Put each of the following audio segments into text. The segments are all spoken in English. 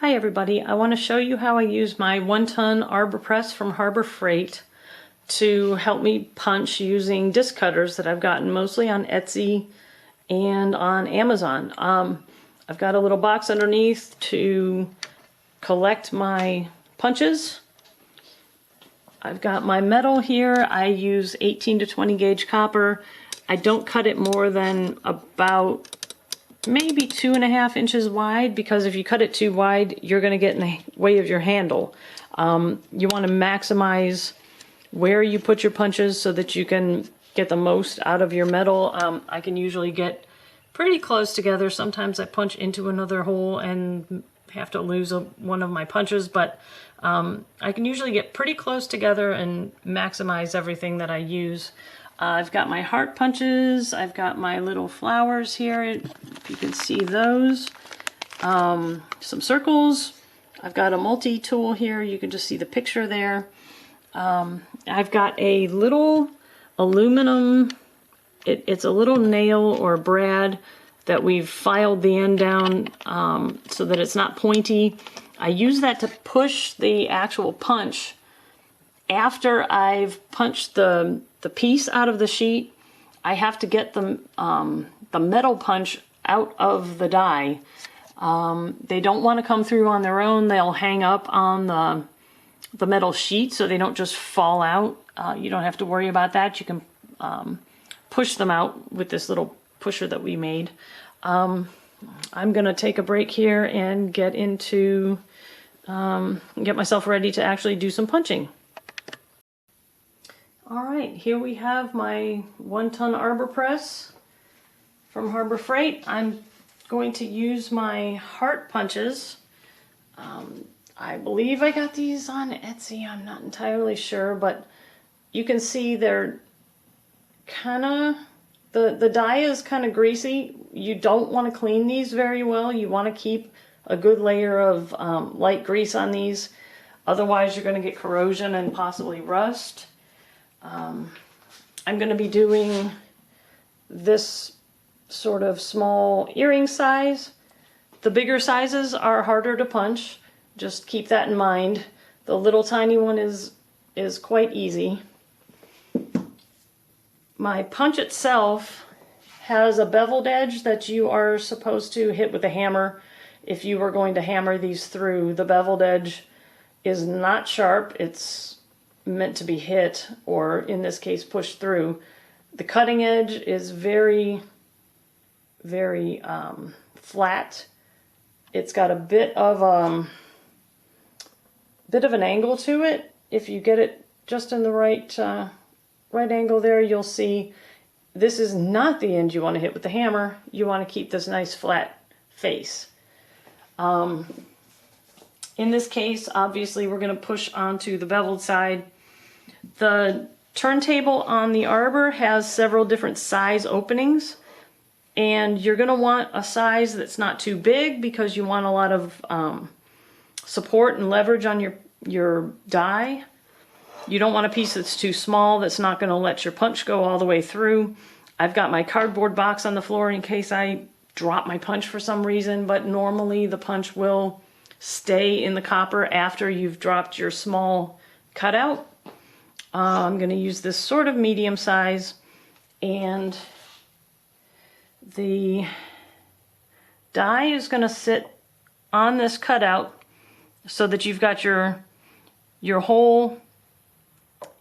Hi everybody, I want to show you how I use my 1-ton Arbor press from Harbor Freight to help me punch using disc cutters that I've gotten mostly on Etsy and on Amazon. I've got a little box underneath to collect my punches. I've got my metal here. I use 18 to 20 gauge copper. I don't cut it more than about maybe 2.5 inches wide, because if you cut it too wide, you're going to get in the way of your handle. You want to maximize where you put your punches so that you can get the most out of your metal. I can usually get pretty close together. Sometimes I punch into another hole and have to lose one of my punches, but I can usually get pretty close together and maximize everything that I use. I've got my heart punches, I've got my little flowers here, if you can see those, some circles, I've got a multi-tool here, you can just see the picture there. I've got a little aluminum, it's a little nail or brad that we've filed the end down so that it's not pointy. I use that to push the actual punch after I've punched the piece out of the sheet. I have to get the metal punch out of the die. They don't want to come through on their own. They'll hang up on the metal sheet so they don't just fall out. You don't have to worry about that. You can push them out with this little pusher that we made. I'm going to take a break here and get myself ready to actually do some punching. Alright, here we have my 1-ton Arbor press from Harbor Freight. I'm going to use my heart punches. I believe I got these on Etsy, I'm not entirely sure, but you can see they're kind of, the die is kind of greasy. You don't want to clean these very well. You want to keep a good layer of light grease on these. Otherwise you're going to get corrosion and possibly rust. I'm going to be doing this sort of small earring size. The bigger sizes are harder to punch. Just keep that in mind. The little tiny one is quite easy. My punch itself has a beveled edge that you are supposed to hit with a hammer. If you were going to hammer these through, the beveled edge is not sharp. It's meant to be hit, or in this case pushed through. The cutting edge is very flat. It's got a bit of an angle to it. If you get it just in the right angle there, you'll see this is not the end you want to hit with the hammer. You want to keep this nice flat face. In this case, obviously, we're going to push onto the beveled side. The turntable on the Arbor has several different size openings, and you're going to want a size that's not too big because you want a lot of support and leverage on your die. You don't want a piece that's too small that's not going to let your punch go all the way through. I've got my cardboard box on the floor in case I drop my punch for some reason, but normally the punch will stay in the copper after you've dropped your small cutout. I'm going to use this sort of medium size, and the die is going to sit on this cutout so that you've got your hole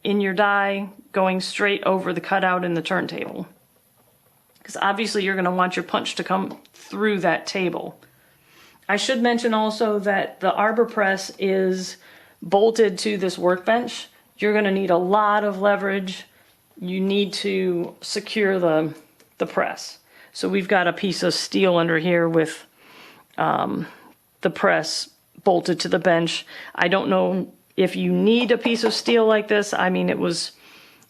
in your die going straight over the cutout in the turntable. Because obviously you're going to want your punch to come through that table. I should mention also that the Arbor press is bolted to this workbench. You're going to need a lot of leverage. You need to secure the press. So we've got a piece of steel under here with the press bolted to the bench. I don't know if you need a piece of steel like this. I mean, it was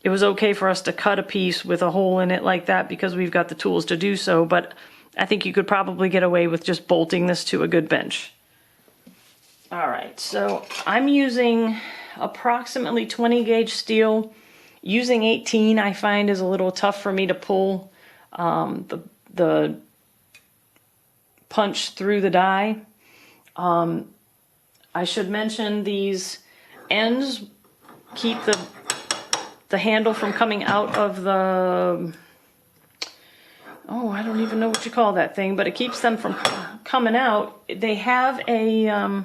okay for us to cut a piece with a hole in it like that because we've got the tools to do so, but I think you could probably get away with just bolting this to a good bench. Alright, so I'm using approximately 20 gauge steel. Using 18 I find is a little tough for me to pull the punch through the die. I should mention these ends keep the handle from coming out of the, oh, I don't even know what you call that thing, but it keeps them from coming out. They have a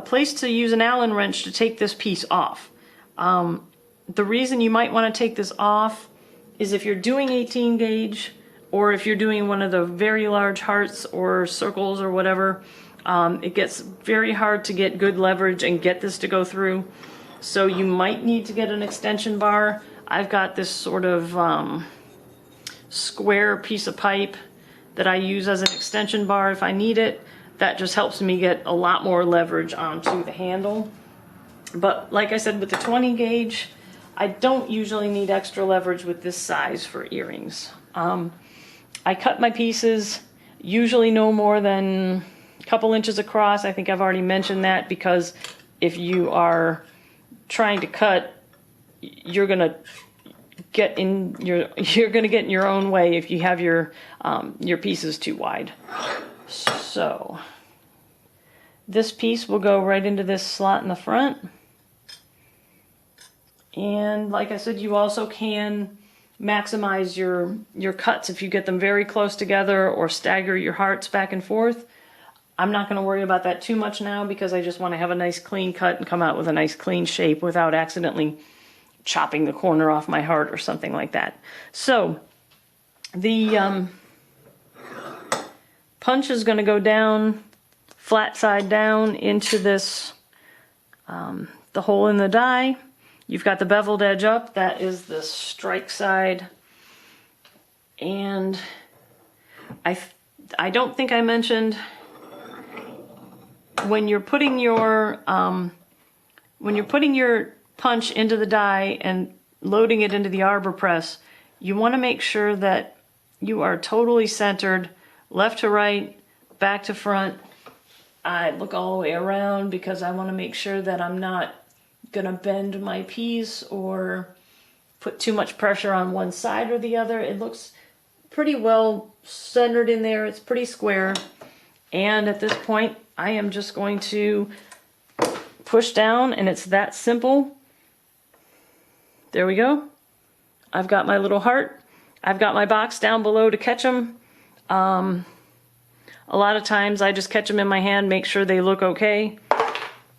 place to use an Allen wrench to take this piece off. The reason you might want to take this off is if you're doing 18 gauge, or if you're doing one of the very large hearts or circles or whatever, it gets very hard to get good leverage and get this to go through. So you might need to get an extension bar. I've got this sort of square piece of pipe that I use as an extension bar if I need it. That just helps me get a lot more leverage onto the handle. But like I said, with the 20 gauge, I don't usually need extra leverage with this size for earrings. I cut my pieces usually no more than a couple inches across. I think I've already mentioned that, because if you are trying to cut, you're gonna get in your own way if you have your pieces too wide. So this piece will go right into this slot in the front. And like I said, you also can maximize your cuts if you get them very close together, or stagger your hearts back and forth. I'm not going to worry about that too much now, because I just want to have a nice clean cut and come out with a nice clean shape without accidentally chopping the corner off my heart or something like that. So the punch is going to go down, flat side down into this, the hole in the die. You've got the beveled edge up, that is the strike side. And I don't think I mentioned, when you're putting your punch into the die and loading it into the Arbor press, you want to make sure that you are totally centered, left to right, back to front. I look all the way around because I want to make sure that I'm not gonna bend my piece or put too much pressure on one side or the other. It looks pretty well centered in there. It's pretty square. And at this point, I am just going to push down, and it's that simple. There we go. I've got my little heart. I've got my box down below to catch them. A lot of times I just catch them in my hand, make sure they look okay,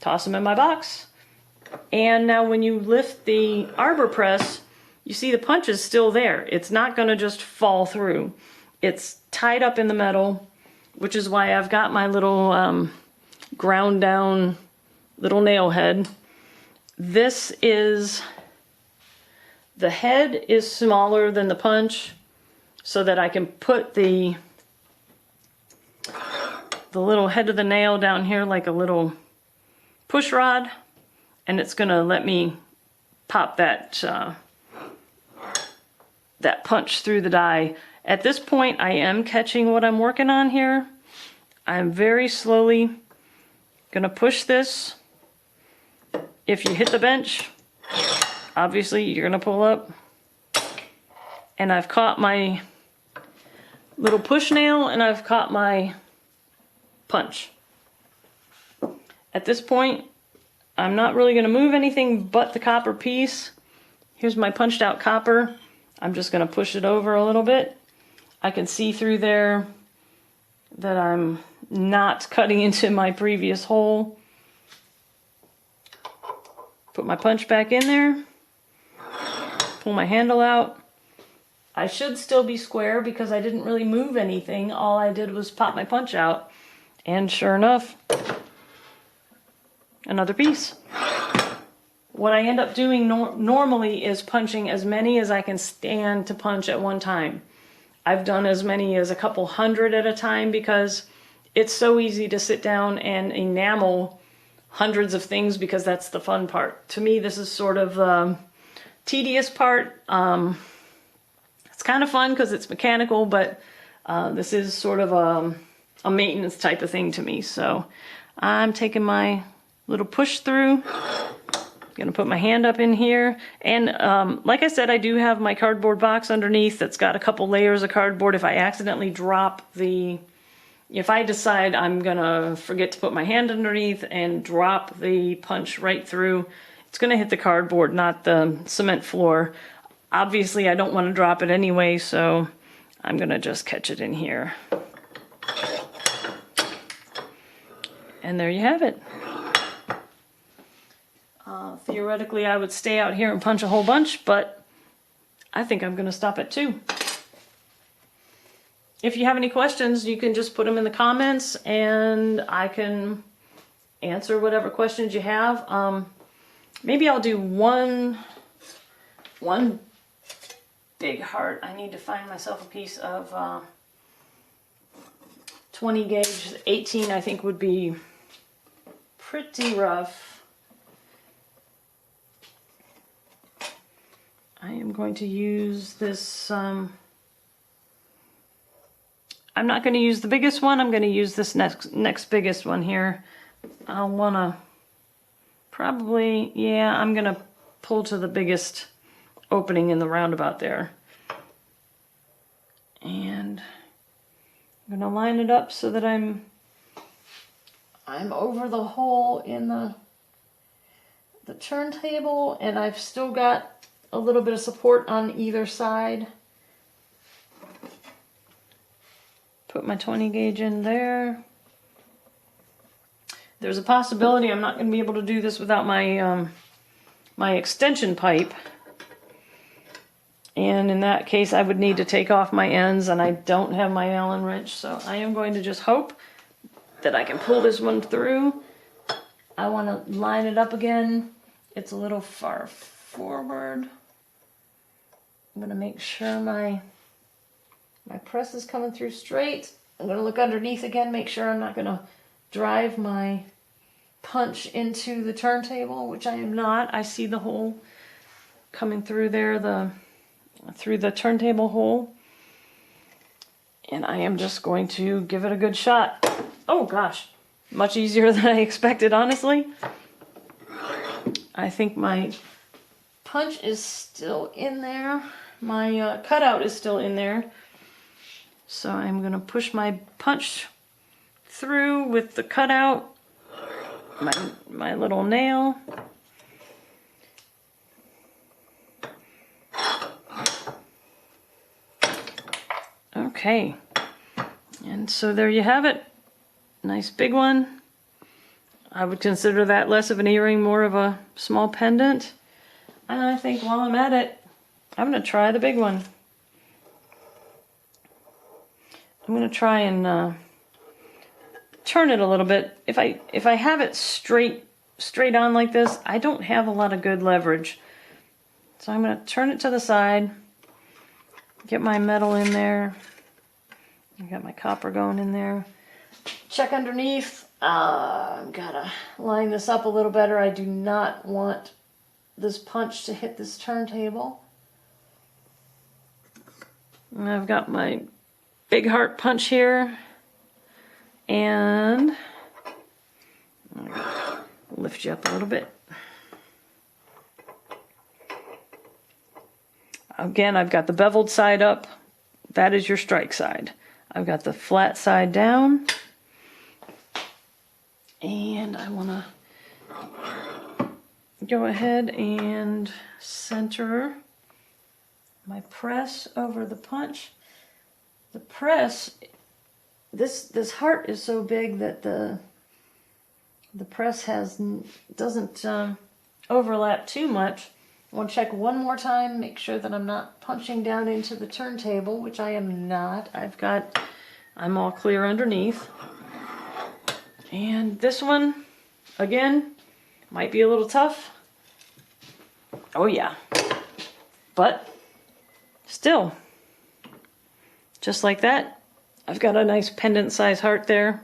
toss them in my box. And now when you lift the Arbor press, you see the punch is still there. It's not going to just fall through. It's tied up in the metal, which is why I've got my little ground down little nail head. This is, the head is smaller than the punch, so that I can put the little head of the nail down here like a little push rod. And it's going to let me pop that that punch through the die. At this point, I am catching what I'm working on here. I'm very slowly going to push this. If you hit the bench, obviously you're going to pull up. And I've caught my little push nail, and I've caught my punch. At this point, I'm not really going to move anything but the copper piece. Here's my punched out copper. I'm just going to push it over a little bit. I can see through there that I'm not cutting into my previous hole. Put my punch back in there. Pull my handle out. I should still be square because I didn't really move anything. All I did was pop my punch out. And sure enough, another piece. What I end up doing normally is punching as many as I can stand to punch at one time. I've done as many as a couple hundred at a time because it's so easy to sit down and enamel hundreds of things, because that's the fun part. To me, this is sort of the tedious part. It's kind of fun because it's mechanical, but this is sort of a maintenance type of thing to me. So I'm taking my little push through. Gonna put my hand up in here, and like I said, I do have my cardboard box underneath that's got a couple layers of cardboard. If I accidentally drop the if I decide I'm gonna forget to put my hand underneath and drop the punch right through, it's gonna hit the cardboard, not the cement floor. Obviously, I don't want to drop it anyway, so I'm gonna just catch it in here. And there you have it. Theoretically, I would stay out here and punch a whole bunch, but I think I'm gonna stop at 2. If you have any questions, you can just put them in the comments and I can answer whatever questions you have. Maybe I'll do one big heart. I need to find myself a piece of 20 gauge. 18 I think would be pretty rough. I am going to use this, I'm not going to use the biggest one, I'm going to use this next biggest one here. I'll want to probably, yeah, I'm going to pull to the biggest opening in the roundabout there. And I'm going to line it up so that I'm over the hole in the turntable, and I've still got a little bit of support on either side. Put my 20 gauge in there. There's a possibility I'm not going to be able to do this without my my extension pipe. And in that case, I would need to take off my ends, and I don't have my Allen wrench, so I am going to just hope that I can pull this one through. I want to line it up again. It's a little far forward. I'm going to make sure my press is coming through straight. I'm going to look underneath again, make sure I'm not going to drive my punch into the turntable, which I am not. I see the hole coming through there, through the turntable hole. And I am just going to give it a good shot. Oh gosh, much easier than I expected, honestly. I think my punch is still in there. My cutout is still in there. So I'm going to push my punch through with the cutout, my little nail. Okay, and so there you have it. Nice big one. I would consider that less of an earring, more of a small pendant. And I think while I'm at it, I'm going to try the big one. I'm going to try and turn it a little bit. If I have it straight on like this, I don't have a lot of good leverage. So I'm going to turn it to the side, get my metal in there. I got my copper going in there. Check underneath. I've got to line this up a little better. I do not want this punch to hit this turntable. And I've got my big heart punch here. And I'm gonna lift you up a little bit. Again, I've got the beveled side up. That is your strike side. I've got the flat side down. And I want to go ahead and center my press over the punch. The press, this heart is so big that the press doesn't overlap too much. I want to check one more time, make sure that I'm not punching down into the turntable, which I am not. I'm all clear underneath. And this one, again, might be a little tough. Oh yeah. But still, just like that, I've got a nice pendant size heart there.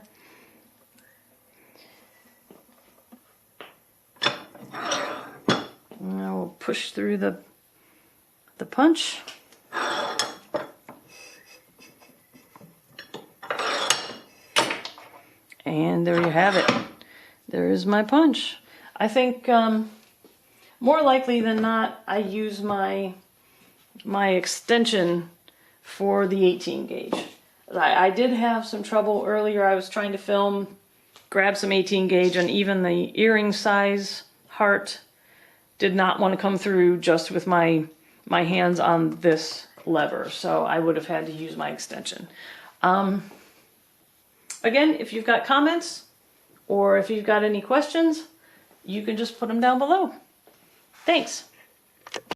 Now we'll push through the punch. And there you have it. There is my punch. I think more likely than not, I use my extension for the 18 gauge. I did have some trouble earlier. I was trying to film, grab some 18 gauge, and even the earring size heart did not want to come through just with my hands on this lever. So I would have had to use my extension. Again, if you've got comments or if you've got any questions, you can just put them down below. Thanks.